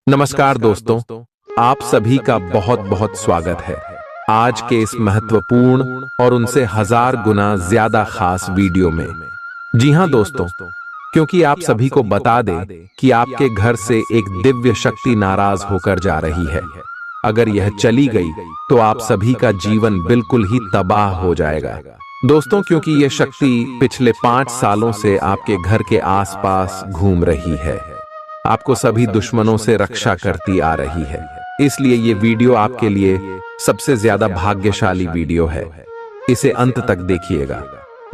नमस्कार दोस्तों, आप सभी का बहुत बहुत स्वागत है आज के इस महत्वपूर्ण और उनसे 1000 गुना ज्यादा खास वीडियो में। जी हां दोस्तों, क्योंकि आप सभी को बता दें कि आपके घर से एक दिव्य शक्ति नाराज होकर जा रही है। अगर यह चली गई तो आप सभी का जीवन बिल्कुल ही तबाह हो जाएगा दोस्तों, क्योंकि यह शक्ति पिछले 5 सालों से आपके घर के आसपास घूम रही है, आपको सभी दुश्मनों से रक्षा करती आ रही है। इसलिए ये वीडियो आपके लिए सबसे ज्यादा भाग्यशाली वीडियो है। इसे अंत तक देखिएगा।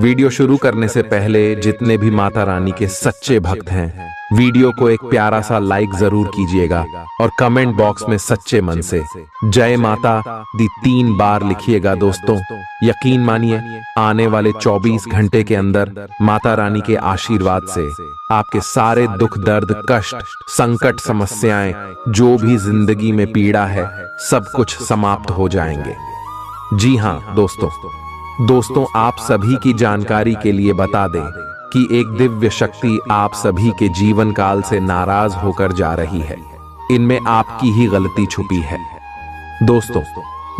वीडियो शुरू करने से पहले जितने भी माता रानी के सच्चे भक्त हैं, वीडियो को एक प्यारा सा लाइक जरूर कीजिएगा और कमेंट बॉक्स में सच्चे मन से जय माता दी 3 बार लिखिएगा दोस्तों। यकीन मानिए, आने वाले 24 घंटे के अंदर माता रानी के आशीर्वाद से आपके सारे दुख दर्द कष्ट संकट समस्याएं जो भी जिंदगी में पीड़ा है सब कुछ समाप्त हो जाएंगे। जी हां दोस्तों, आप सभी की जानकारी के लिए बता दें कि एक दिव्य शक्ति आप सभी के जीवन काल से नाराज होकर जा रही है। इनमें आपकी ही गलती छुपी है दोस्तों।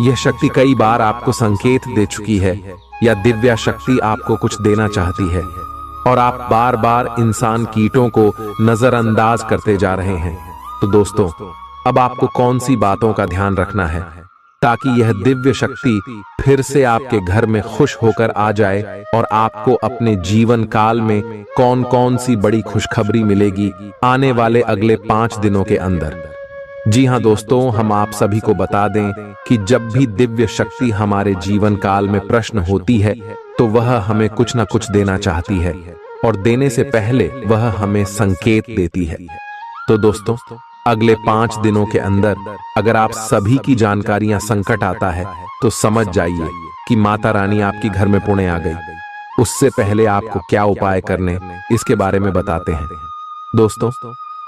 यह शक्ति कई बार आपको संकेत दे चुकी है या दिव्य शक्ति आपको कुछ देना चाहती है और आप बार बार इंसान कीटों को नजरअंदाज करते जा रहे हैं। तो दोस्तों, अब आपको कौन सी बातों का ध्यान रखना है ताकि यह दिव्य शक्ति फिर से आपके घर में खुश होकर आ जाए और आपको अपने जीवन काल में कौन कौन सी बड़ी खुशखबरी मिलेगी आने वाले अगले 5 दिनों के अंदर। जी हां दोस्तों, हम आप सभी को बता दें कि जब भी दिव्य शक्ति हमारे जीवन काल में प्रश्न होती है तो वह हमें कुछ न कुछ देना चाहती है और देने से पहले वह हमें संकेत देती है। तो दोस्तों, अगले 5 दिनों के अंदर अगर आप सभी की जानकारियां संकट आता है तो समझ जाइए कि माता रानी आपकी घर में पुणे आ गई। उससे पहले आपको क्या उपाय करने इसके बारे में बताते हैं दोस्तों।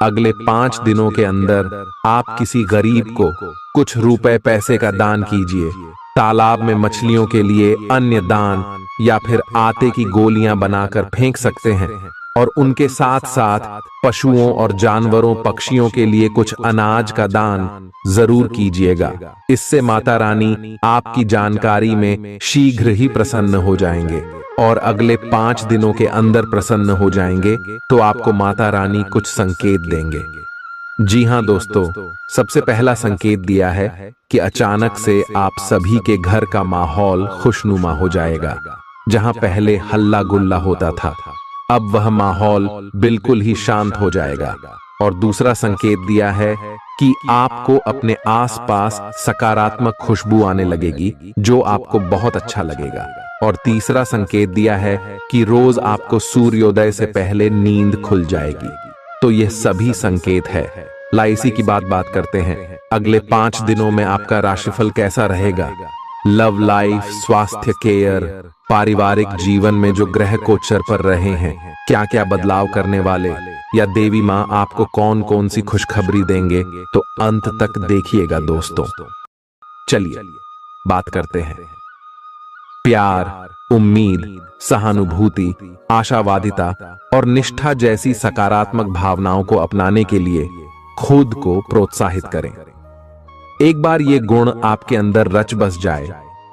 अगले 5 दिनों के अंदर आप किसी गरीब को कुछ रुपए पैसे का दान कीजिए, तालाब में मछलियों के लिए अन्य दान या फिर आटे की गोलियां बनाकर फेंक सकते हैं और उनके साथ साथ पशुओं और जानवरों पक्षियों के लिए कुछ अनाज का दान जरूर कीजिएगा। इससे माता रानी आपकी जानकारी में शीघ्र ही प्रसन्न हो जाएंगे और अगले 5 दिनों के अंदर प्रसन्न हो जाएंगे तो आपको माता रानी कुछ संकेत देंगे। जी हां दोस्तों, सबसे पहला संकेत दिया है कि अचानक से आप सभी के घर का माहौल खुशनुमा हो जाएगा। जहां पहले हल्ला गुल्ला होता था, अब वह माहौल बिल्कुल ही शांत हो जाएगा। और दूसरा संकेत दिया है कि आपको अपने आसपास सकारात्मक खुशबू आने लगेगी जो आपको बहुत अच्छा लगेगा। और तीसरा संकेत दिया है कि रोज आपको सूर्योदय से पहले नींद खुल जाएगी। तो यह सभी संकेत है। लाइसी की बात करते हैं। अगले 5 दिनों में आपका राशिफल कैसा रहेगा? लव लाइफ, स्वास्थ्य केयर, पारिवारिक जीवन में जो ग्रह गोचर पर रहे हैं, क्या क्या बदलाव करने वाले या देवी माँ आपको कौन कौन सी खुशखबरी देंगे, तो अंत तक देखिएगा दोस्तों। चलिए बात करते हैं। प्यार, उम्मीद, सहानुभूति, आशावादिता और निष्ठा जैसी सकारात्मक भावनाओं को अपनाने के लिए खुद को प्रोत्साहित करें। एक बार ये गुण आपके अंदर रच बस जाए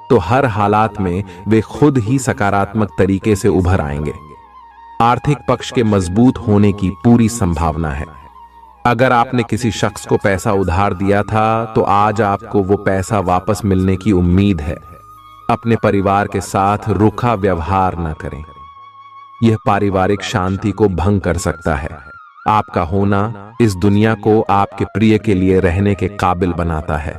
तो हर हालात में वे खुद ही सकारात्मक तरीके से उभर आएंगे। आर्थिक पक्ष के मजबूत होने की पूरी संभावना है। अगर आपने किसी शख्स को पैसा उधार दिया था तो आज आपको वो पैसा वापस मिलने की उम्मीद है। अपने परिवार के साथ रूखा व्यवहार न करें, यह पारिवारिक शांति को भंग कर सकता है। आपका होना इस दुनिया को आपके प्रिय के लिए रहने के काबिल बनाता है।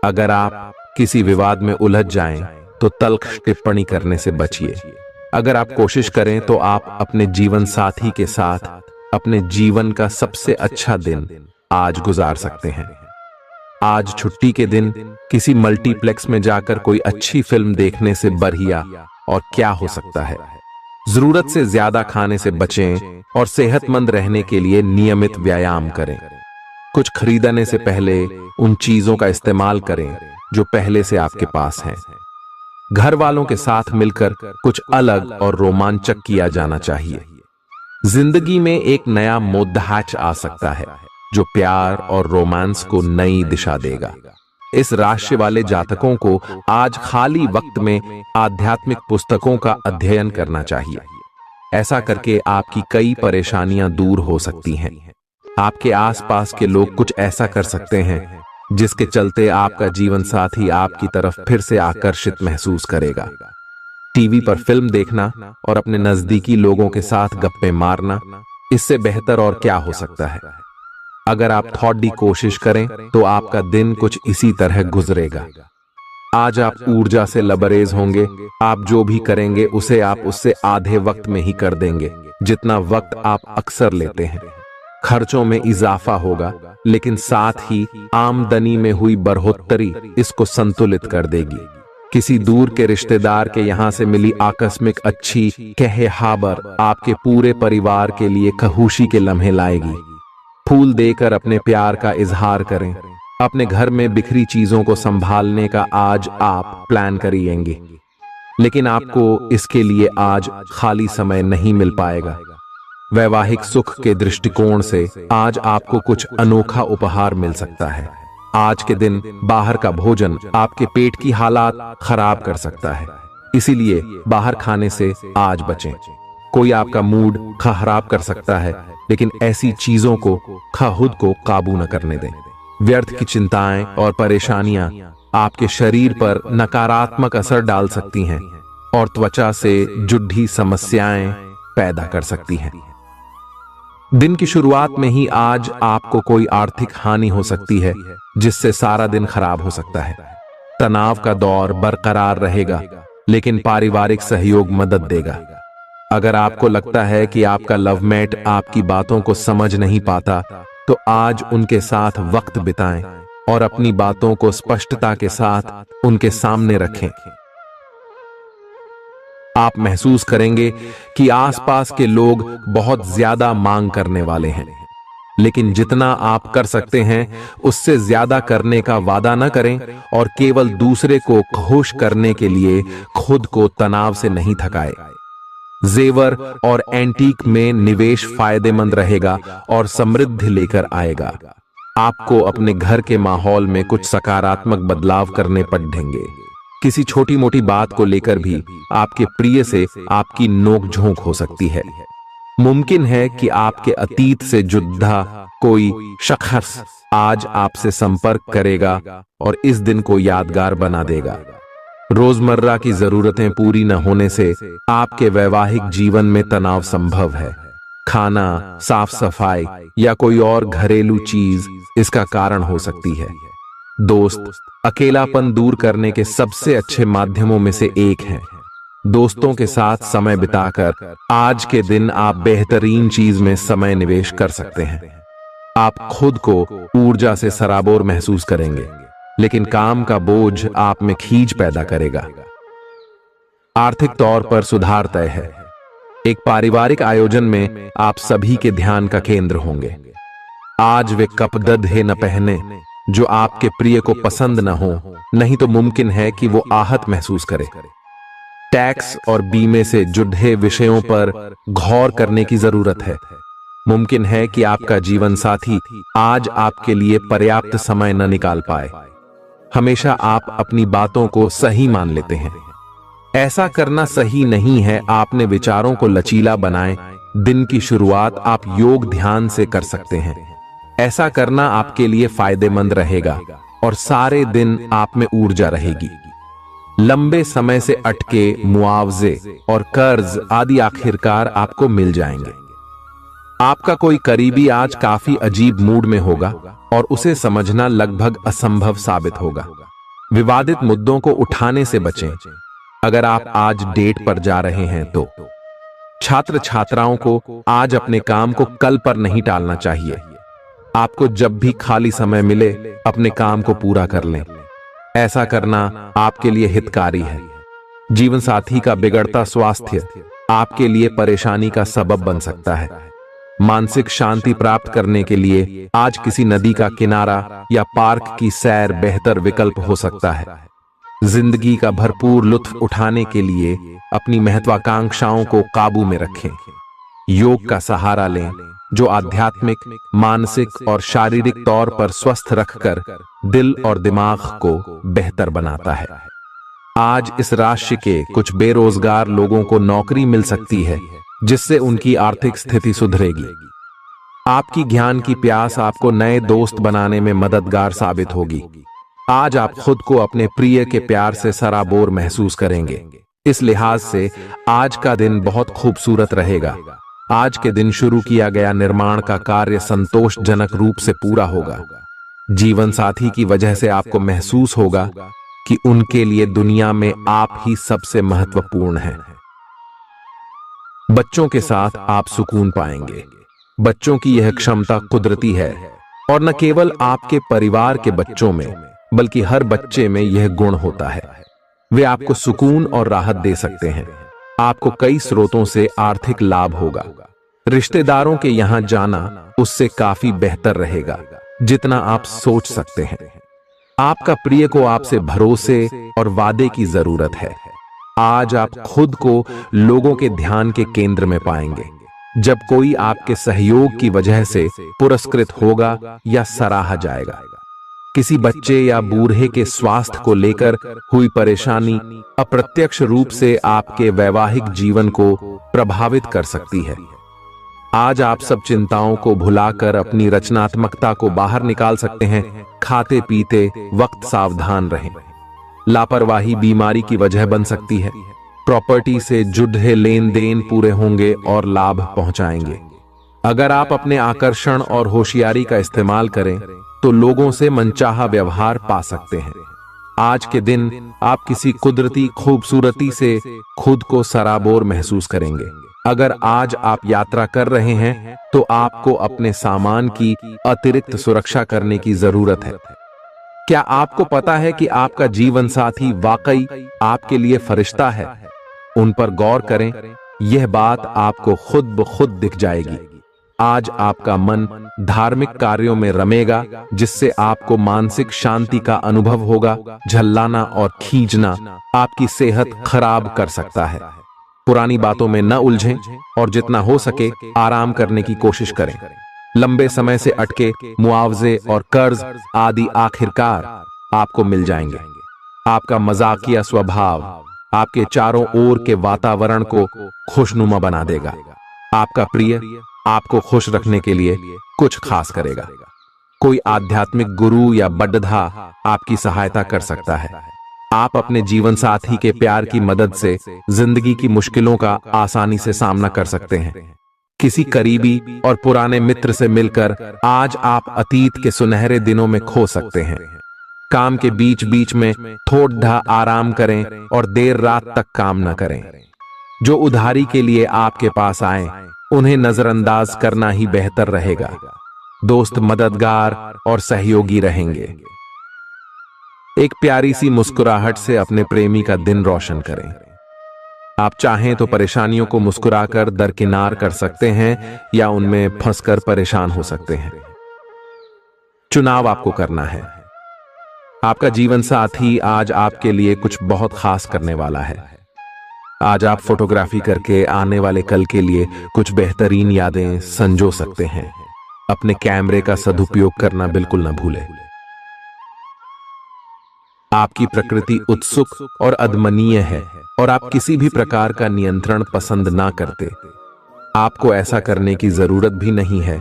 अगर आप किसी विवाद में उलझ जाएं तो तल्ख टिप्पणी करने से बचिए। अगर आप कोशिश करें तो आप अपने जीवन साथी के साथ अपने जीवन का सबसे अच्छा दिन आज गुजार सकते हैं। आज छुट्टी के दिन किसी मल्टीप्लेक्स में जाकर कोई अच्छी फिल्म देखने से बढ़िया और क्या हो सकता है। जरूरत से ज्यादा खाने से बचें और सेहतमंद रहने के लिए नियमित व्यायाम करें। कुछ खरीदने से पहले उन चीजों का इस्तेमाल करें जो पहले से आपके पास हैं। घर वालों के साथ मिलकर कुछ अलग और रोमांचक किया जाना चाहिए। जिंदगी में एक नया मोद्दाच आ सकता है। जो प्यार और रोमांस को नई दिशा देगा। इस राशि वाले जातकों को आज खाली वक्त में आध्यात्मिक पुस्तकों का अध्ययन करना चाहिए। ऐसा करके आपकी कई परेशानियां दूर हो सकती हैं। आपके आसपास के लोग कुछ ऐसा कर सकते हैं जिसके चलते आपका जीवन साथी आपकी तरफ फिर से आकर्षित महसूस करेगा। टीवी पर फिल्म देखना और अपने नजदीकी लोगों के साथ गप्पे मारना, इससे बेहतर और क्या हो सकता है। अगर आप थोड़ी कोशिश करें तो आपका दिन कुछ इसी तरह गुजरेगा। आज आप ऊर्जा से लबरेज होंगे। आप जो भी करेंगे उसे आप उससे आधे वक्त में ही कर देंगे जितना वक्त आप अक्सर लेते हैं। खर्चों में इजाफा होगा, लेकिन साथ ही आमदनी में हुई बढ़ोतरी इसको संतुलित कर देगी। किसी दूर के रिश्तेदार के यहां से मिली आकस्मिक अच्छी खबर आपके पूरे परिवार के लिए खुशी के लम्हे लाएगी। फूल देकर अपने प्यार का इजहार करें। अपने घर में बिखरी चीजों को संभालने का आज आप प्लान करिएंगे, लेकिन आपको इसके लिए आज खाली समय नहीं मिल पाएगा। वैवाहिक सुख के दृष्टिकोण से आज आपको कुछ अनोखा उपहार मिल सकता है। आज के दिन बाहर का भोजन आपके पेट की हालात खराब कर सकता है, इसीलिए बाहर खाने से आज बचें। कोई आपका मूड खराब कर सकता है, लेकिन ऐसी चीजों को खुद को काबू न करने दें। व्यर्थ की चिंताएं और परेशानियां आपके शरीर पर नकारात्मक असर डाल सकती हैं और त्वचा से जुड़ी समस्याएं पैदा कर सकती हैं। दिन की शुरुआत में ही आज आपको कोई आर्थिक हानि हो सकती है, जिससे सारा दिन खराब हो सकता है। तनाव का दौर बरकरार रहेगा, लेकिन पारिवारिक सहयोग मदद देगा। अगर आपको लगता है कि आपका लवमेट आपकी बातों को समझ नहीं पाता, तो आज उनके साथ वक्त बिताएं और अपनी बातों को स्पष्टता के साथ उनके सामने रखें। आप महसूस करेंगे कि आसपास के लोग बहुत ज्यादा मांग करने वाले हैं, लेकिन जितना आप कर सकते हैं उससे ज्यादा करने का वादा न करें और केवल दूसरे को खुश करने के लिए खुद को तनाव से नहीं थकाएं। जेवर और एंटीक में निवेश फायदेमंद रहेगा और समृद्धि लेकर आएगा। आपको अपने घर के माहौल में कुछ सकारात्मक बदलाव करने पड़ेंगे। किसी छोटी मोटी बात को लेकर भी आपके प्रिय से आपकी नोकझोंक हो सकती है। मुमकिन है कि आपके अतीत से जुड़ा कोई शख्स आज आपसे संपर्क करेगा और इस दिन को यादगार बना देगा। रोजमर्रा की जरूरतें पूरी न होने से आपके वैवाहिक जीवन में तनाव संभव है। खाना, साफ सफाई या कोई और घरेलू चीज इसका कारण हो सकती है। दोस्त अकेलापन दूर करने के सबसे अच्छे माध्यमों में से एक है। दोस्तों के साथ समय बिताकर आज के दिन आप बेहतरीन चीज में समय निवेश कर सकते हैं। आप खुद को ऊर्जा से सराबोर महसूस करेंगे, लेकिन काम का बोझ आप में खींच पैदा करेगा। आर्थिक तौर पर सुधार तय है। एक पारिवारिक आयोजन में आप सभी के ध्यान का केंद्र होंगे। आज वे कपड़े न पहने जो आपके प्रिय को पसंद न हो, नहीं तो मुमकिन है कि वो आहत महसूस करे। टैक्स और बीमे से जुड़े विषयों पर गौर करने की जरूरत है। मुमकिन है कि आपका जीवन साथी आज आपके लिए पर्याप्त समय न निकाल पाए। हमेशा आप अपनी बातों को सही मान लेते हैं। ऐसा करना सही नहीं है। आपने विचारों को लचीला बनाएं। दिन की शुरुआत आप योग ध्यान से कर सकते हैं। ऐसा करना आपके लिए फायदेमंद रहेगा और सारे दिन आप में ऊर्जा रहेगी। लंबे समय से अटके मुआवजे और कर्ज आदि आखिरकार आपको मिल जाएंगे। आपका कोई करीबी आज काफी अजीब मूड में होगा और उसे समझना लगभग असंभव साबित होगा। विवादित मुद्दों को उठाने से बचें। अगर आप आज डेट पर जा रहे हैं तो छात्र छात्राओं को आज अपने काम को कल पर नहीं टालना चाहिए। आपको जब भी खाली समय मिले अपने काम को पूरा कर लें। ऐसा करना आपके लिए हितकारी है। जीवन साथी का बिगड़ता स्वास्थ्य आपके लिए परेशानी का सबब बन सकता है। मानसिक शांति प्राप्त करने के लिए आज किसी नदी का किनारा या पार्क की सैर बेहतर विकल्प हो सकता है। जिंदगी का भरपूर लुत्फ उठाने के लिए अपनी महत्वाकांक्षाओं को काबू में रखें। योग का सहारा लें जो आध्यात्मिक, मानसिक और शारीरिक तौर पर स्वस्थ रखकर दिल और दिमाग को बेहतर बनाता है। आज इस राशि के कुछ बेरोजगार लोगों को नौकरी मिल सकती है, जिससे उनकी आर्थिक स्थिति सुधरेगी। आपकी ज्ञान की प्यास आपको नए दोस्त बनाने में मददगार साबित होगी। आज आप खुद को अपने प्रिय के प्यार से सराबोर महसूस करेंगे। इस लिहाज से आज का दिन बहुत खूबसूरत रहेगा। आज के दिन शुरू किया गया निर्माण का कार्य संतोषजनक रूप से पूरा होगा। जीवन साथी की वजह से आपको महसूस होगा कि उनके लिए दुनिया में आप ही सबसे महत्वपूर्ण हैं। बच्चों के साथ आप सुकून पाएंगे। बच्चों की यह क्षमता कुदरती है और न केवल आपके परिवार के बच्चों में बल्कि हर बच्चे में यह गुण होता है। वे आपको सुकून और राहत दे सकते हैं। आपको कई स्रोतों से आर्थिक लाभ होगा। रिश्तेदारों के यहां जाना उससे काफी बेहतर रहेगा जितना आप सोच सकते हैं। आपका प्रिय को आपसे भरोसे और वादे की जरूरत है। आज आप खुद को लोगों के ध्यान के केंद्र में पाएंगे। जब कोई आपके सहयोग की वजह से पुरस्कृत होगा या सराहा जाएगा। किसी बच्चे या बूढ़े के स्वास्थ्य को लेकर हुई परेशानी अप्रत्यक्ष रूप से आपके वैवाहिक जीवन को प्रभावित कर सकती है। आज आप सब चिंताओं को भुलाकर अपनी रचनात्मकता को बाहर निकाल सकते हैं। खाते पीते वक्त सावधान रहें। लापरवाही बीमारी की वजह बन सकती है। प्रॉपर्टी से जुड़े लेन देन पूरे होंगे और लाभ पहुंचाएंगे। अगर आप अपने आकर्षण और होशियारी का इस्तेमाल करें तो लोगों से मनचाहा व्यवहार पा सकते हैं। आज के दिन आप किसी कुदरती खूबसूरती से खुद को सराबोर महसूस करेंगे। अगर आज आप यात्रा कर रहे हैं तो आपको अपने सामान की अतिरिक्त सुरक्षा करने की जरूरत है। क्या आपको पता है कि आपका जीवन साथी वाकई आपके लिए फरिश्ता है? उन पर गौर करें। यह बात आपको खुद ब खुद दिख जाएगी। आज आपका मन धार्मिक कार्यों में रमेगा, जिससे आपको मानसिक शांति का अनुभव होगा। झल्लाना और खींचना आपकी सेहत खराब कर सकता है। पुरानी बातों में न उलझें और जितना हो सके आराम करने की कोशिश करें। लंबे समय से अटके मुआवजे और कर्ज आदि आखिरकार आपको मिल जाएंगे। आपका मजाकिया स्वभाव आपके चारों ओर के वातावरण को खुशनुमा बना देगा। आपका प्रिय आपको खुश रखने के लिए कुछ खास करेगा। कोई आध्यात्मिक गुरु या बड्ढा आपकी सहायता कर सकता है। आप अपने जीवन साथी के प्यार की मदद से जिंदगी की मुश्किलों का आसानी से सामना कर सकते हैं। किसी करीबी और पुराने मित्र से मिलकर आज आप अतीत के सुनहरे दिनों में खो सकते हैं। काम के बीच बीच में थोड़ा आराम करें और देर रात तक काम न करें। जो उधारी के लिए आपके पास आए उन्हें नजरअंदाज करना ही बेहतर रहेगा। दोस्त मददगार और सहयोगी रहेंगे। एक प्यारी सी मुस्कुराहट से अपने प्रेमी का दिन रोशन करें। आप चाहें तो परेशानियों को मुस्कुराकर दरकिनार कर सकते हैं या उनमें फंसकर परेशान हो सकते हैं। चुनाव आपको करना है। आपका जीवन साथी आज आपके लिए कुछ बहुत खास करने वाला है। आज आप फोटोग्राफी करके आने वाले कल के लिए कुछ बेहतरीन यादें संजो सकते हैं। अपने कैमरे का सदुपयोग करना बिल्कुल न भूलें। आपकी प्रकृति उत्सुक और अदमनीय है और आप किसी भी प्रकार का नियंत्रण पसंद ना करते। आपको ऐसा करने की जरूरत भी नहीं है।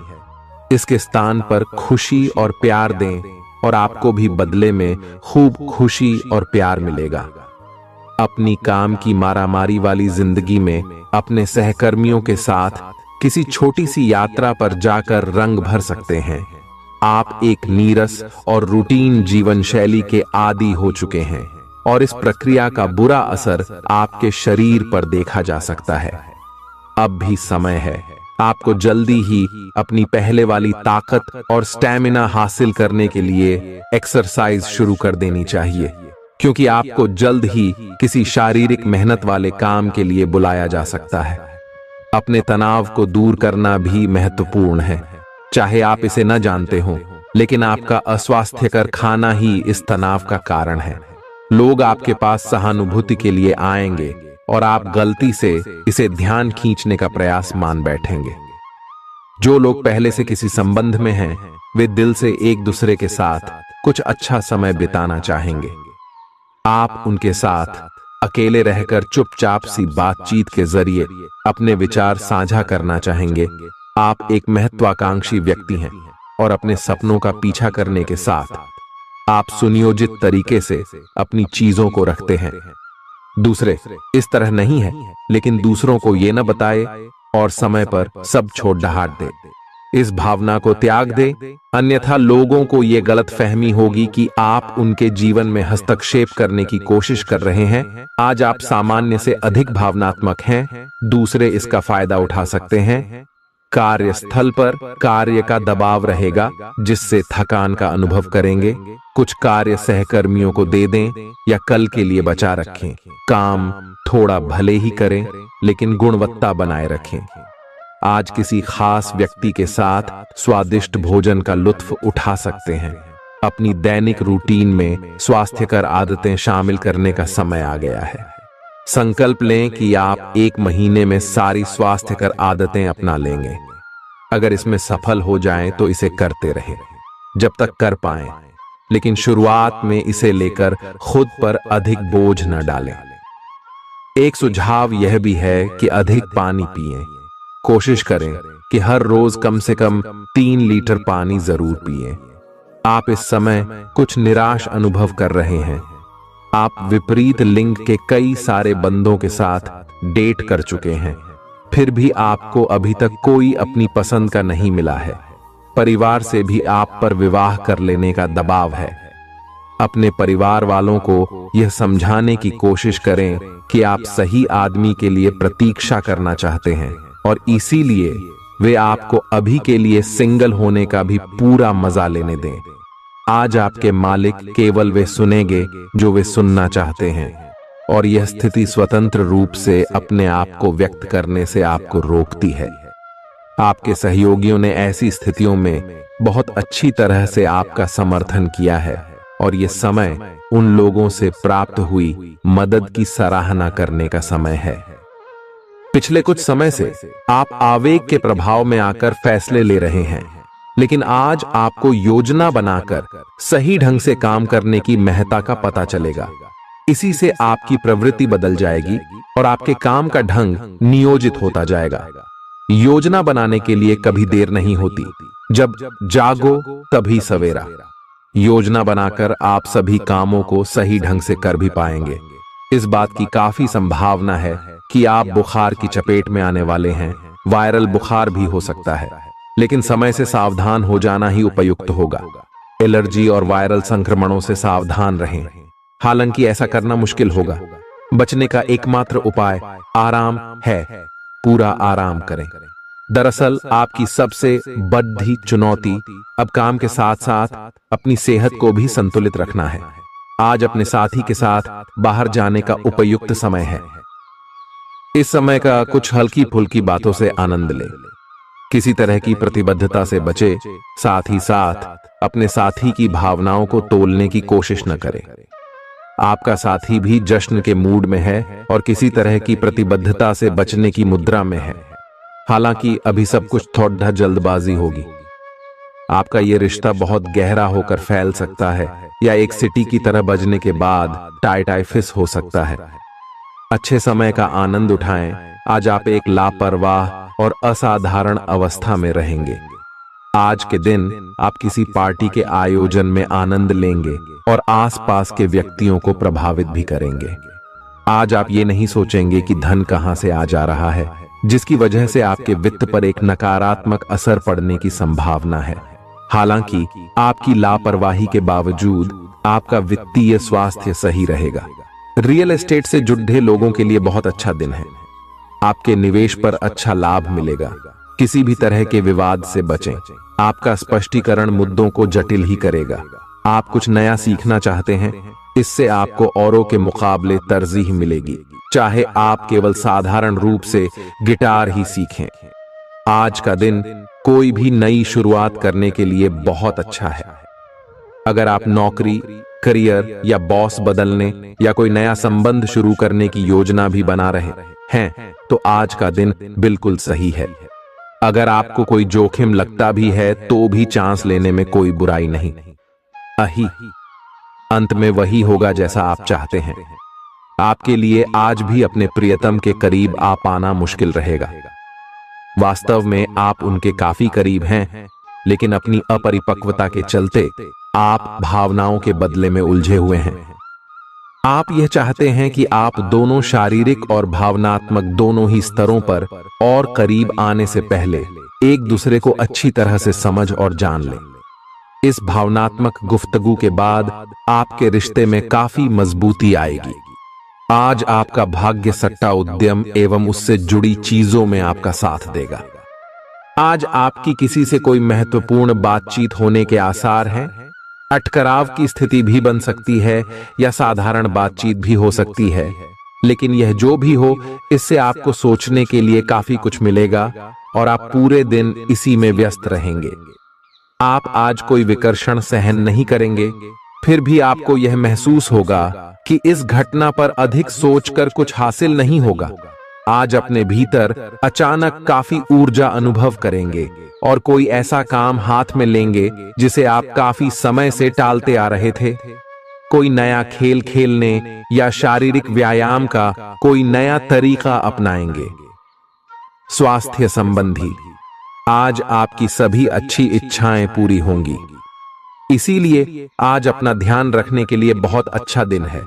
इसके स्थान पर खुशी और प्यार दें और आपको भी बदले में खूब खुशी और प्यार मिलेगा। अपनी काम की मारामारी वाली जिंदगी में अपने सहकर्मियों के साथ किसी छोटी सी यात्रा पर जाकर रंग भर सकते हैं। आप एक नीरस और रूटीन जीवन शैली के आदी हो चुके हैं और इस प्रक्रिया का बुरा असर आपके शरीर पर देखा जा सकता है। अब भी समय है। आपको जल्दी ही अपनी पहले वाली ताकत और स्टैमिना हासिल करने के लिए एक्सरसाइज शुरू कर देनी चाहिए, क्योंकि आपको जल्द ही किसी शारीरिक मेहनत वाले काम के लिए बुलाया जा सकता है। अपने तनाव को दूर करना भी महत्वपूर्ण है। चाहे आप इसे न जानते हो, लेकिन आपका अस्वास्थ्यकर खाना ही इस तनाव का कारण है। लोग आपके पास सहानुभूति के लिए आएंगे और आप गलती से इसे ध्यान खींचने का प्रयास मान बैठेंगे। जो लोग पहले से किसी संबंध में हैं, वे दिल से एक दूसरे के साथ कुछ अच्छा समय बिताना चाहेंगे। आप उनके साथ अकेले रहकर चुपचाप सी बातचीत के जरिए अपने विचार साझा करना चाहेंगे। आप एक महत्वाकांक्षी व्यक्ति हैं और अपने सपनों का पीछा करने के साथ आप सुनियोजित तरीके से अपनी चीजों को रखते हैं। दूसरे इस तरह नहीं है, लेकिन दूसरों को ये न बताए और समय पर सब छोड़ डहाट दे। इस भावना को त्याग दे, अन्यथा लोगों को यह गलत फहमी होगी कि आप उनके जीवन में हस्तक्षेप करने की कोशिश कर रहे हैं। आज आप सामान्य से अधिक भावनात्मक हैं, दूसरे इसका फायदा उठा सकते हैं। कार्यस्थल पर कार्य का दबाव रहेगा, जिससे थकान का अनुभव करेंगे। कुछ कार्य सहकर्मियों को दे दें या कल के लिए बचा रखें। काम थोड़ा भले ही करें, लेकिन गुणवत्ता बनाए रखें। आज किसी खास व्यक्ति के साथ स्वादिष्ट भोजन का लुत्फ उठा सकते हैं। अपनी दैनिक रूटीन में स्वास्थ्यकर आदतें शामिल करने का समय आ गया है। संकल्प लें कि आप 1 महीने में सारी स्वास्थ्यकर आदतें अपना लेंगे। अगर इसमें सफल हो जाएं तो इसे करते रहें जब तक कर पाएं, लेकिन शुरुआत में इसे लेकर खुद पर अधिक बोझ न डालें। एक सुझाव यह भी है कि अधिक पानी पिएं। कोशिश करें कि हर रोज कम से कम 3 लीटर पानी जरूर पिएं। आप इस समय कुछ निराश अनुभव कर रहे हैं। आप विपरीत लिंग के कई सारे बंदों के साथ डेट कर चुके हैं, फिर भी आपको अभी तक कोई अपनी पसंद का नहीं मिला है। परिवार से भी आप पर विवाह कर लेने का दबाव है। अपने परिवार वालों को यह समझाने की कोशिश करें कि आप सही आदमी के लिए प्रतीक्षा करना चाहते हैं और इसीलिए वे आपको अभी के लिए सिंगल होने का भी पूरा मजा लेने दें। आज आपके मालिक केवल वे सुनेंगे जो वे सुनना चाहते हैं, और यह स्थिति स्वतंत्र रूप से अपने आप को व्यक्त करने से आपको रोकती है। आपके सहयोगियों ने ऐसी स्थितियों में बहुत अच्छी तरह से आपका समर्थन किया है, और यह समय उन लोगों से प्राप्त हुई मदद की सराहना करने का समय है। पिछले कुछ समय से आप आवेग के प्रभाव में आकर फैसले ले रहे हैं, लेकिन आज आपको योजना बनाकर सही ढंग से काम करने की महत्ता का पता चलेगा। इसी से आपकी प्रवृत्ति बदल जाएगी और आपके काम का ढंग नियोजित होता जाएगा। योजना बनाने के लिए कभी देर नहीं होती, जब जागो तभी सवेरा। योजना बनाकर आप सभी कामों को सही ढंग से कर भी पाएंगे। इस बात की काफी संभावना है कि आप बुखार की चपेट में आने वाले हैं। वायरल बुखार भी हो सकता है, लेकिन समय से सावधान हो जाना ही उपयुक्त होगा। एलर्जी और वायरल संक्रमणों से सावधान रहें। हालांकि ऐसा करना मुश्किल होगा। बचने का एकमात्र उपाय आराम है। पूरा आराम करें। दरअसल आपकी सबसे बड़ी चुनौती अब काम के साथ साथ अपनी सेहत को भी संतुलित रखना है। आज अपने साथी के साथ बाहर जाने का उपयुक्त समय है। इस समय का कुछ हल्की फुल्की बातों से आनंद लें। किसी तरह की प्रतिबद्धता से बचे, साथ ही साथ अपने साथी की भावनाओं को तोलने की कोशिश न करें। आपका साथी भी जश्न के मूड में है और किसी तरह की प्रतिबद्धता से बचने की मुद्रा में है। हालांकि अभी सब कुछ थोड़ा जल्दबाजी होगी। आपका यह रिश्ता बहुत गहरा होकर फैल सकता है, या एक सिटी की तरह बजने के बाद टाइफिस हो सकता है। अच्छे समय का आनंद उठाएं। आज आप एक लापरवाह और असाधारण अवस्था में रहेंगे। आज के दिन आप किसी पार्टी के आयोजन में आनंद लेंगे और आसपास के व्यक्तियों को प्रभावित भी करेंगे। आज आप ये नहीं सोचेंगे कि धन कहां से आ जा रहा है, जिसकी वजह से आपके वित्त पर एक नकारात्मक असर पड़ने की संभावना है। हालांकि आपकी लापरवाही के बावजूद आपका वित्तीय स्वास्थ्य सही रहेगा। रियल एस्टेट से जुड़े लोगों के लिए बहुत अच्छा दिन है। आपके निवेश पर अच्छा लाभ मिलेगा। किसी भी तरह के विवाद से बचें। आपका स्पष्टीकरण मुद्दों को जटिल ही करेगा। आप कुछ नया सीखना चाहते हैं, इससे आपको औरों के मुकाबले तरजीह मिलेगी, चाहे आप केवल साधारण रूप से गिटार ही सीखें। आज का दिन कोई भी नई शुरुआत करने के लिए बहुत अच्छा है। अगर आप नौकरी, करियर या बॉस बदलने या कोई नया संबंध शुरू करने की योजना भी बना रहे हैं, तो आज का दिन बिल्कुल सही है। अगर आपको कोई जोखिम लगता भी है तो भी चांस लेने में कोई बुराई नहीं। अही अंत में वही होगा जैसा आप चाहते हैं। आपके लिए आज भी अपने प्रियतम के करीब आ पाना मुश्किल रहेगा। वास्तव में आप उनके काफी करीब हैं, लेकिन अपनी अपरिपक्वता के चलते आप भावनाओं के बदले में उलझे हुए हैं। आप यह चाहते हैं कि आप दोनों शारीरिक और भावनात्मक दोनों ही स्तरों पर और करीब आने से पहले एक दूसरे को अच्छी तरह से समझ और जान लें। इस भावनात्मक गुफ्तगू के बाद आपके रिश्ते में काफी मजबूती आएगी। आज आपका भाग्य सट्टा उद्यम एवं उससे जुड़ी चीजों में आपका साथ देगा। आज आपकी किसी से कोई महत्वपूर्ण बातचीत होने के आसार हैं। अटकराव की स्थिति भी बन सकती है या साधारण बातचीत भी हो सकती है, लेकिन यह जो भी हो, इससे आपको सोचने के लिए काफी कुछ मिलेगा और आप पूरे दिन इसी में व्यस्त रहेंगे। आप आज कोई विकर्षण सहन नहीं करेंगे, फिर भी आपको यह महसूस होगा कि इस घटना पर अधिक सोचकर कुछ हासिल नहीं होगा। आज अपने भीतर अचानक काफी ऊर्जा अनुभव करेंगे और कोई ऐसा काम हाथ में लेंगे जिसे आप काफी समय से टालते आ रहे थे। कोई नया खेल खेलने या शारीरिक व्यायाम का कोई नया तरीका अपनाएंगे। स्वास्थ्य संबंधी आज आपकी सभी अच्छी इच्छाएं पूरी होंगी। इसीलिए आज अपना ध्यान रखने के लिए बहुत अच्छा दिन है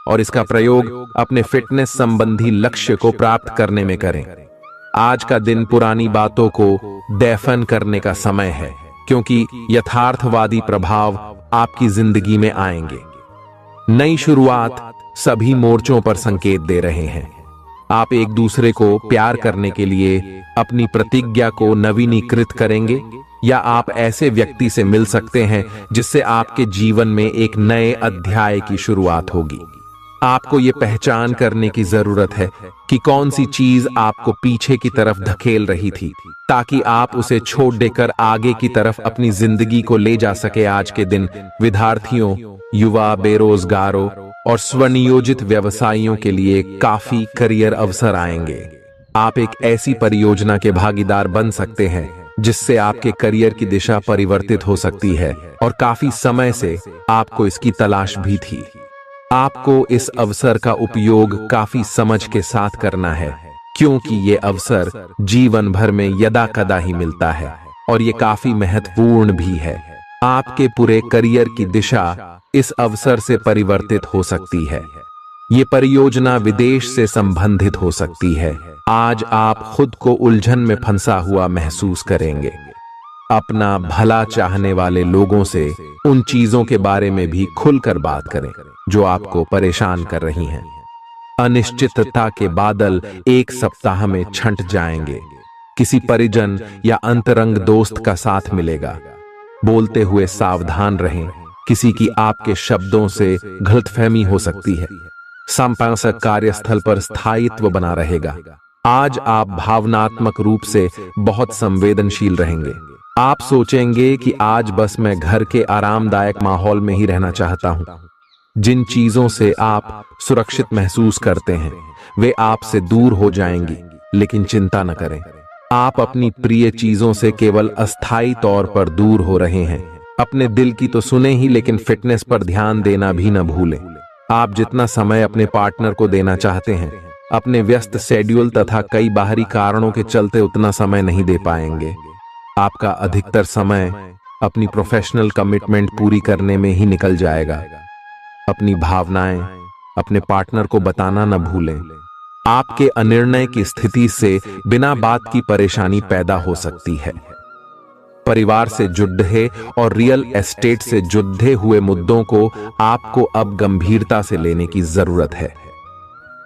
और इसका प्रयोग अपने फिटनेस संबंधी लक्ष्य को प्राप्त करने में करें। आज का दिन पुरानी बातों को दफन करने का समय है, क्योंकि यथार्थवादी प्रभाव आपकी जिंदगी में आएंगे। नई शुरुआत सभी मोर्चों पर संकेत दे रहे हैं। आप एक दूसरे को प्यार करने के लिए अपनी प्रतिज्ञा को नवीनीकृत करेंगे, या आप ऐसे व्यक्ति से मिल सकते हैं जिससे आपके जीवन में एक नए अध्याय की शुरुआत होगी। आपको ये पहचान करने की जरूरत है कि कौन सी चीज आपको पीछे की तरफ धकेल रही थी, ताकि आप उसे छोड़ देकर आगे की तरफ अपनी जिंदगी को ले जा सके। आज के दिन विद्यार्थियों, युवा, बेरोजगारों और स्वनियोजित व्यवसायियों के लिए काफी करियर अवसर आएंगे। आप एक ऐसी परियोजना के भागीदार बन सकते हैं जिससे आपके करियर की दिशा परिवर्तित हो सकती है और काफी समय से आपको इसकी तलाश भी थी। आपको इस अवसर का उपयोग काफी समझ के साथ करना है, क्योंकि ये अवसर जीवन भर में यदा कदा ही मिलता है और ये काफी महत्वपूर्ण भी है। आपके पूरे करियर की दिशा इस अवसर से परिवर्तित हो सकती है। ये परियोजना विदेश से संबंधित हो सकती है। आज आप खुद को उलझन में फंसा हुआ महसूस करेंगे। अपना भला चाहने वाले लोगों से उन चीजों के बारे में भी खुलकर बात करें जो आपको परेशान कर रही हैं। अनिश्चितता के बादल एक सप्ताह में छंट जाएंगे। किसी परिजन या अंतरंग दोस्त का साथ मिलेगा। बोलते हुए सावधान रहें, किसी की आपके शब्दों से गलतफहमी हो सकती है। संपादक कार्यस्थल पर स्थायित्व बना रहेगा। आज आप भावनात्मक रूप से बहुत संवेदनशील रहेंगे। आप सोचेंगे कि आज बस मैं घर के आरामदायक माहौल में ही रहना चाहता हूं। जिन चीजों से आप सुरक्षित महसूस करते हैं वे आपसे दूर हो जाएंगी, लेकिन चिंता न करें। आप अपनी प्रिय चीजों से केवल अस्थायी तौर पर दूर हो रहे हैं। अपने दिल की तो सुने ही, लेकिन फिटनेस पर ध्यान देना भी न भूलें। आप जितना समय अपने पार्टनर को देना चाहते हैं, अपने व्यस्त शेड्यूल तथा कई बाहरी कारणों के चलते उतना समय नहीं दे पाएंगे। आपका अधिकतर समय अपनी प्रोफेशनल कमिटमेंट पूरी करने में ही निकल जाएगा। अपनी भावनाएं अपने पार्टनर को बताना न भूलें। आपके अनिर्णय की स्थिति से बिना बात की परेशानी पैदा हो सकती है। परिवार से जुड़े और रियल एस्टेट से जुड़े हुए मुद्दों को आपको अब गंभीरता से लेने की जरूरत है।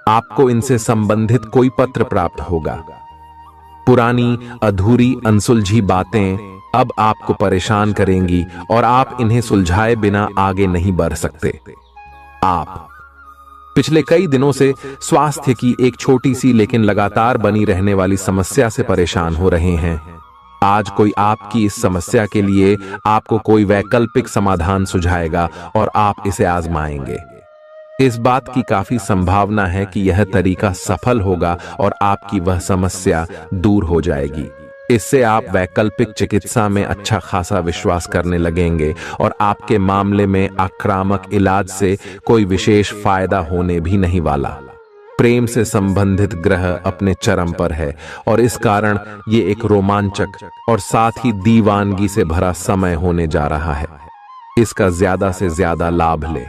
आपको इनसे संबंधित कोई पत्र प्राप्त होगा। पुरानी अधूरी अनसुलझी बातें अब आपको परेशान करेंगी और आप इन्हें सुलझाए बिना आगे नहीं बढ़ सकते। आप पिछले कई दिनों से स्वास्थ्य की एक छोटी सी लेकिन लगातार बनी रहने वाली समस्या से परेशान हो रहे हैं। आज कोई आपकी इस समस्या के लिए आपको कोई वैकल्पिक समाधान सुझाएगा और आप इसे आजमाएंगे। इस बात की काफी संभावना है कि यह तरीका सफल होगा और आपकी वह समस्या दूर हो जाएगी। इससे आप वैकल्पिक चिकित्सा में अच्छा खासा विश्वास करने लगेंगे और आपके मामले में आक्रामक इलाज से कोई विशेष फायदा होने भी नहीं वाला। प्रेम से संबंधित ग्रह अपने चरम पर है और इस कारण ये एक रोमांचक और साथ ही दीवानगी से भरा समय होने जा रहा है। इसका ज्यादा से ज्यादा लाभ ले।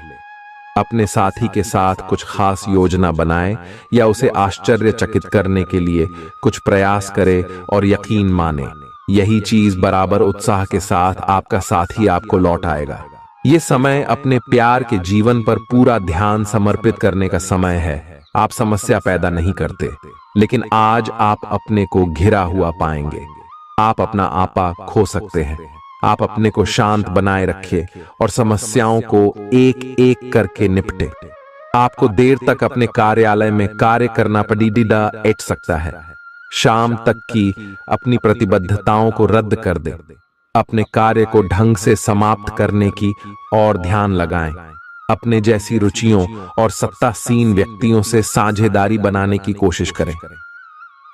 अपने साथी के साथ कुछ खास योजना बनाएं या उसे आश्चर्यचकित करने के लिए कुछ प्रयास करें और यकीन माने यही चीज बराबर उत्साह के साथ आपका साथी आपको लौट आएगा। ये समय अपने प्यार के जीवन पर पूरा ध्यान समर्पित करने का समय है। आप समस्या पैदा नहीं करते, लेकिन आज आप अपने को घिरा हुआ पाएंगे। आप अपना आपा खो सकते हैं। आप अपने को शांत बनाए रखिए और समस्याओं को एक एक करके निपटे। आपको देर तक अपने कार्यालय में कार्य करना पड़ सकता है। शाम तक की अपनी प्रतिबद्धताओं को रद्द कर दें। अपने कार्य को ढंग से समाप्त करने की और ध्यान लगाएं। अपने जैसी रुचियों और सत्तासीन व्यक्तियों से साझेदारी बनाने की कोशिश करें।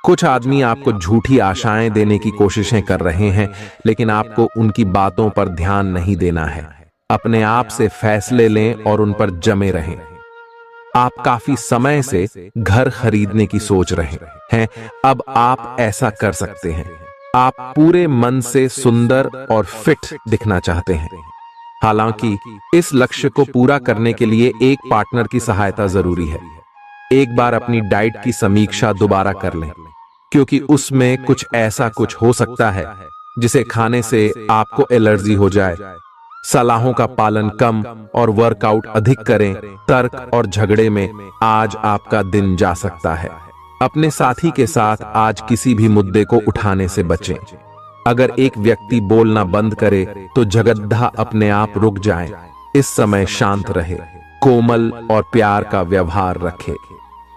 कुछ आदमी आपको झूठी आशाएं देने की कोशिशें कर रहे हैं, लेकिन आपको उनकी बातों पर ध्यान नहीं देना है। अपने आप से फैसले लें और उन पर जमे रहें। आप काफी समय से घर खरीदने की सोच रहे हैं। अब आप ऐसा कर सकते हैं। आप पूरे मन से सुंदर और फिट दिखना चाहते हैं। हालांकि इस लक्ष्य को पूरा करने के लिए एक पार्टनर की सहायता जरूरी है। एक बार अपनी डाइट की समीक्षा दोबारा कर लें, क्योंकि उसमें कुछ ऐसा कुछ हो सकता है जिसे खाने से आपको एलर्जी हो जाए। सलाहों का पालन कम और वर्कआउट अधिक करें। तर्क और झगड़े में आज आपका दिन जा सकता है। अपने साथी के साथ आज किसी भी मुद्दे को उठाने से बचें। अगर एक व्यक्ति बोलना बंद करे तो जगद्धा अपने आप रुक जाए। इस समय शांत रहे, कोमल और प्यार का व्यवहार रखे।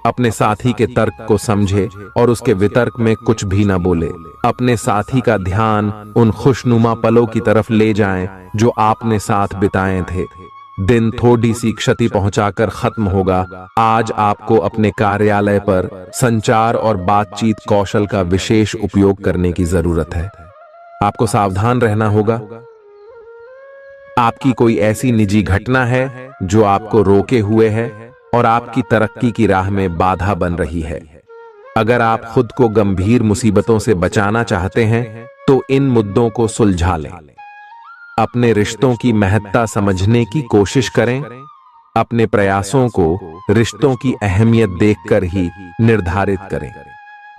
अपने साथी के तर्क को समझे और उसके वितर्क में कुछ भी न बोले। अपने साथी का ध्यान उन खुशनुमा पलों की तरफ ले जाएं जो आपने साथ बिताए थे। दिन थोड़ी सी क्षति पहुंचाकर खत्म होगा। आज आपको अपने कार्यालय पर संचार और बातचीत कौशल का विशेष उपयोग करने की जरूरत है। आपको सावधान रहना होगा। आपकी कोई ऐसी निजी घटना है जो आपको रोके हुए है और आपकी तरक्की की राह में बाधा बन रही है। अगर आप खुद को गंभीर मुसीबतों से बचाना चाहते हैं तो इन मुद्दों को सुलझा लें। अपने रिश्तों की महत्ता समझने की कोशिश करें। अपने प्रयासों को रिश्तों की अहमियत देखकर ही निर्धारित करें।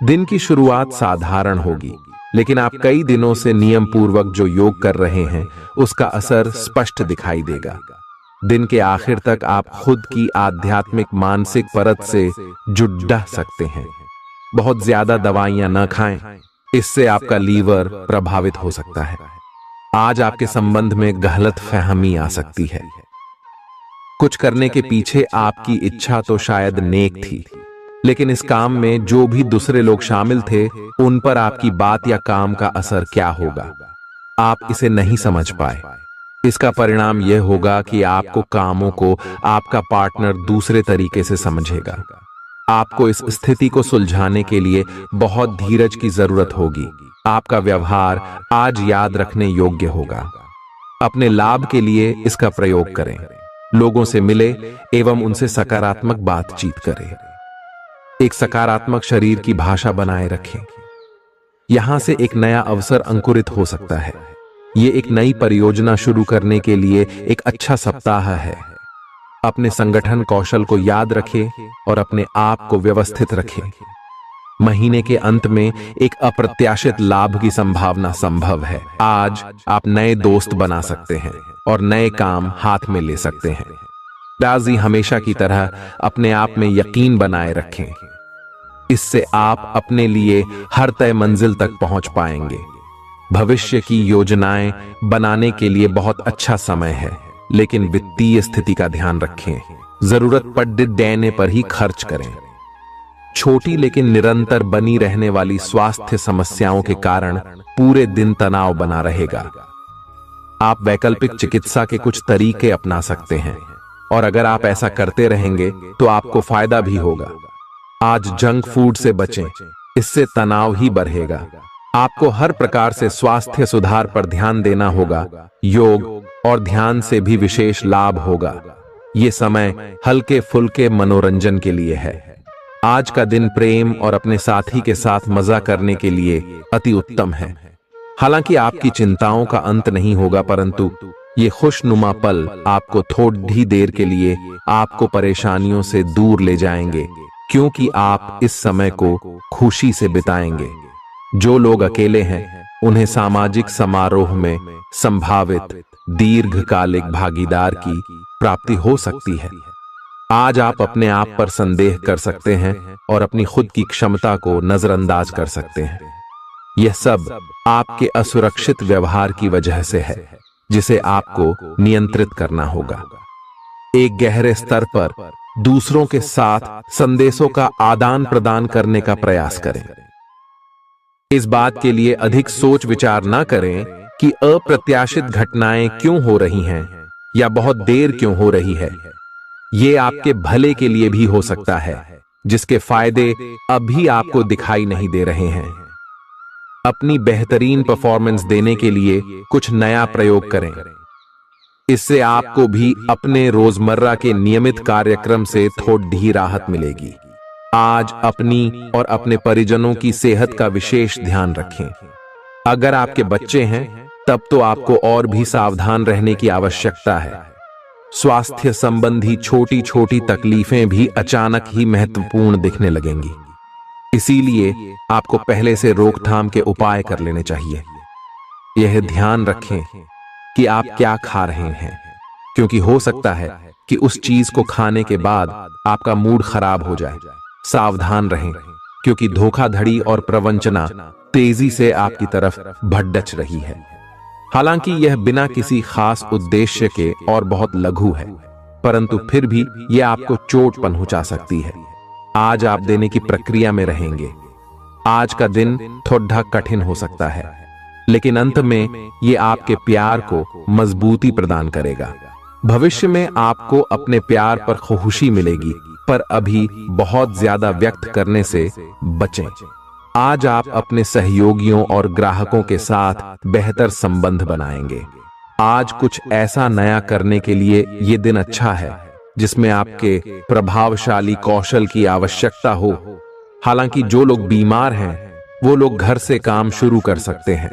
दिन की शुरुआत साधारण होगी, लेकिन आप कई दिनों से नियम पूर्वक जो योग कर रहे हैं उसका असर स्पष्ट दिखाई देगा। दिन के आखिर तक आप खुद की आध्यात्मिक मानसिक परत से जुड़ सकते हैं। बहुत ज्यादा दवाइयां न खाएं, इससे आपका लीवर प्रभावित हो सकता है। आज आपके संबंध में गलत फहमी आ सकती है। कुछ करने के पीछे आपकी इच्छा तो शायद नेक थी, लेकिन इस काम में जो भी दूसरे लोग शामिल थे उन पर आपकी बात या काम का असर क्या होगा, आप इसे नहीं समझ पाए। इसका परिणाम यह होगा कि आपको कामों को आपका पार्टनर दूसरे तरीके से समझेगा। आपको इस स्थिति को सुलझाने के लिए बहुत धीरज की जरूरत होगी। आपका व्यवहार आज याद रखने योग्य होगा। अपने लाभ के लिए इसका प्रयोग करें। लोगों से मिले एवं उनसे सकारात्मक बातचीत करें। एक सकारात्मक शरीर की भाषा बनाए रखें। यहां से एक नया अवसर अंकुरित हो सकता है। ये एक नई परियोजना शुरू करने के लिए एक अच्छा सप्ताह है। अपने संगठन कौशल को याद रखें और अपने आप को व्यवस्थित रखें। महीने के अंत में एक अप्रत्याशित लाभ की संभावना संभव है। आज आप नए दोस्त बना सकते हैं और नए काम हाथ में ले सकते हैं। राजी हमेशा की तरह अपने आप में यकीन बनाए रखें। इससे आप अपने लिए हर तय मंजिल तक पहुंच पाएंगे। भविष्य की योजनाएं बनाने के लिए बहुत अच्छा समय है, लेकिन वित्तीय स्थिति का ध्यान रखें। जरूरत पड़ने पर ही खर्च करें। छोटी लेकिन निरंतर बनी रहने वाली स्वास्थ्य समस्याओं के कारण पूरे दिन तनाव बना रहेगा। आप वैकल्पिक चिकित्सा के कुछ तरीके अपना सकते हैं और अगर आप ऐसा करते रहेंगे तो आपको फायदा भी होगा। आज जंक फूड से बचें, इससे तनाव ही बढ़ेगा। आपको हर प्रकार से स्वास्थ्य सुधार पर ध्यान देना होगा। योग और ध्यान से भी विशेष लाभ होगा। ये समय हल्के फुल्के मनोरंजन के लिए है। आज का दिन प्रेम और अपने साथी के साथ मजा करने के लिए अति उत्तम है। हालांकि आपकी चिंताओं का अंत नहीं होगा, परंतु ये खुशनुमा पल आपको थोड़ी देर के लिए आपको परेशानियों से दूर ले जाएंगे, क्योंकि आप इस समय को खुशी से बिताएंगे। जो लोग अकेले हैं उन्हें सामाजिक समारोह में संभावित दीर्घकालिक भागीदार की प्राप्ति हो सकती है। आज आप अपने आप पर संदेह कर सकते हैं और अपनी खुद की क्षमता को नजरअंदाज कर सकते हैं। यह सब आपके असुरक्षित व्यवहार की वजह से है, जिसे आपको नियंत्रित करना होगा। एक गहरे स्तर पर दूसरों के साथ संदेशों का आदान प्रदान करने का प्रयास करें। इस बात के लिए अधिक सोच विचार ना करें कि अप्रत्याशित घटनाएं क्यों हो रही हैं या बहुत देर क्यों हो रही है। ये आपके भले के लिए भी हो सकता है, जिसके फायदे अभी आपको दिखाई नहीं दे रहे हैं। अपनी बेहतरीन परफॉर्मेंस देने के लिए कुछ नया प्रयोग करें। इससे आपको भी अपने रोजमर्रा के नियमित कार्यक्रम से थोड़ी राहत मिलेगी। आज अपनी और अपने परिजनों की सेहत का विशेष ध्यान रखें। अगर आपके बच्चे हैं तब तो आपको और भी सावधान रहने की आवश्यकता है। स्वास्थ्य संबंधी छोटी छोटी तकलीफें भी अचानक ही महत्वपूर्ण दिखने लगेंगी। इसीलिए आपको पहले से रोकथाम के उपाय कर लेने चाहिए। यह ध्यान रखें कि आप क्या खा रहे हैं, क्योंकि हो सकता है कि उस चीज को खाने के बाद आपका मूड खराब हो जाए। सावधान रहें, क्योंकि धोखाधड़ी और प्रवंचना तेजी से आपकी तरफ भड़क रही है। हालांकि यह बिना किसी खास उद्देश्य के और बहुत लघु है, परंतु फिर भी यह आपको चोट पहुंचा सकती है। आज आप देने की प्रक्रिया में रहेंगे। आज का दिन थोड़ा कठिन हो सकता है, लेकिन अंत में यह आपके प्यार को मजबूती प्रदान करेगा। भविष्य में आपको अपने प्यार पर खुशी मिलेगी, पर अभी बहुत ज्यादा व्यक्त करने से बचें। आज आप अपने सहयोगियों और ग्राहकों के साथ बेहतर संबंध बनाएंगे। आज कुछ ऐसा नया करने के लिए ये दिन अच्छा है जिसमें आपके प्रभावशाली कौशल की आवश्यकता हो। हालांकि जो लोग बीमार हैं वो लोग घर से काम शुरू कर सकते हैं।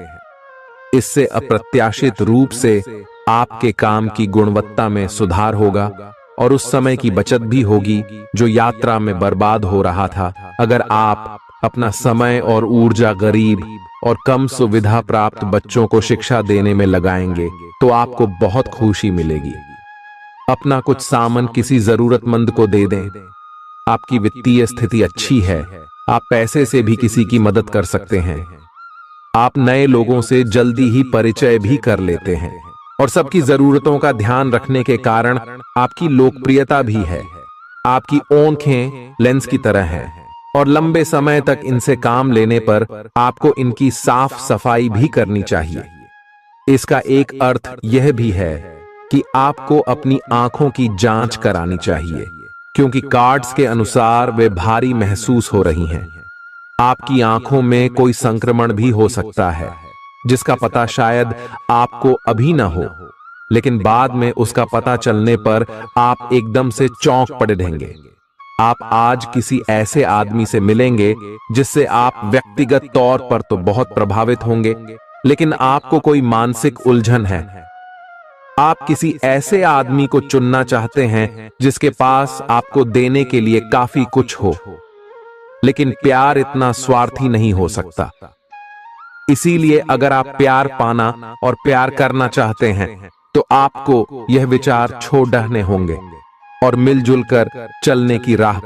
इससे अप्रत्याशित रूप से आपके काम की गुणवत्ता में सुधार होगा और उस समय की बचत भी होगी जो यात्रा में बर्बाद हो रहा था। अगर आप अपना समय और ऊर्जा गरीब और कम सुविधा प्राप्त बच्चों को शिक्षा देने में लगाएंगे तो आपको बहुत खुशी मिलेगी। अपना कुछ सामान किसी जरूरतमंद को दे दें। आपकी वित्तीय स्थिति अच्छी है, आप पैसे से भी किसी की मदद कर सकते हैं। आप नए लोगों से जल्दी ही परिचय भी कर लेते हैं और सबकी जरूरतों का ध्यान रखने के कारण आपकी लोकप्रियता भी है। आपकी आंखें लेंस की तरह हैं और लंबे समय तक इनसे काम लेने पर आपको इनकी साफ सफाई भी करनी चाहिए। इसका एक अर्थ यह भी है कि आपको अपनी आंखों की जांच करानी चाहिए, क्योंकि कार्ड्स के अनुसार वे भारी महसूस हो रही हैं। आपकी आंखों में कोई संक्रमण भी हो सकता है, जिसका पता शायद आपको अभी ना हो, लेकिन बाद में उसका पता चलने पर आप एकदम से चौंक पड़े रहेंगे। आप आज किसी ऐसे आदमी से मिलेंगे जिससे आप व्यक्तिगत तौर पर तो बहुत प्रभावित होंगे, लेकिन आपको कोई मानसिक उलझन है। आप किसी ऐसे आदमी को चुनना चाहते हैं जिसके पास आपको देने के लिए काफी कुछ हो, लेकिन प्यार इतना स्वार्थी नहीं हो सकता। इसीलिए अगर आप प्यार पाना और प्यार करना चाहते हैं तो आपको यह विचार छोड़ने होंगे और मिलजुल कर चलने की राह